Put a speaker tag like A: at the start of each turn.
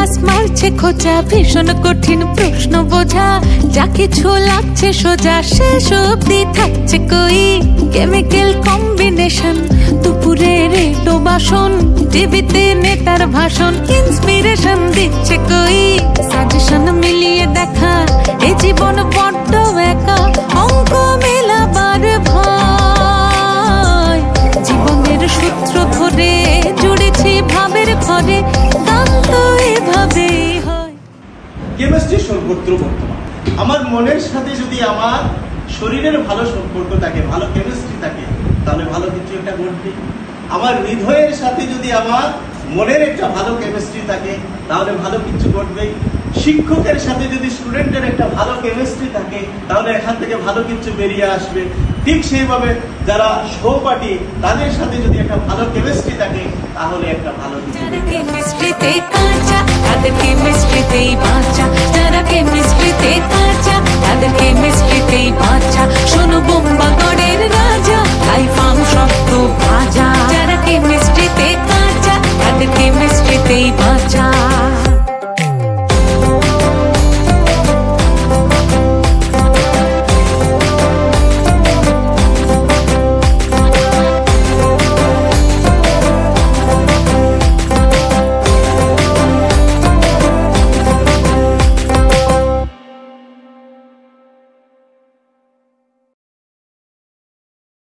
A: Campus মারছে খোঁজা, ভীষণ কঠিন প্রশ্ন বোঝা, যা কিছু লাগছে সোজা শেষ অব্দি থাকছে কই কেমিক্যাল কম্বিনেশন। দুপুরে রেটো বাসন, টিভিতে নেতার ভাষণ, ইন্সপিরেশন দিচ্ছে কই সাজেশন মিলিয়ে দেখা। এ জীবন বড্ড একা, অঙ্ক মেলাবার ভয়, জীবনের সূত্র ধরে জুড়েছি ভাবের ঘরে, গান তো এভাবেই হয়।
B: কেমিস্ট্রি সর্বত্র বর্তমান। আমার মনের সাথে যদি আমার শরীরের ভালো সম্পর্ক থাকে, ভালো কেমিস্ট্রি থাকে, তাহলে ভালো কিছু একটা ঘটবে। আমার হৃদয়ের সাথে যদি আমার মনের একটা ভালো কেমিস্ট্রি থাকে, তাহলে ভালো কিছু ঘটবে। শিক্ষকের সাথে যদি স্টুডেন্টের একটা ভালো কেমিস্ট্রি থাকে, তাহলে এখান থেকে ভালো কিছু বেরিয়ে আসবে। ঠিক সেইভাবে যারা সহপাঠী, তাদের সাথে যদি একটা ভালো কেমিস্ট্রি থাকে, তাহলে একটা ভালো কিছু।
A: কেমিস্ট্রিতে কাঁচা, তাদের কেমিস্ট্রিতেই বাঁচা, যারা কেমিস্ট্রিতে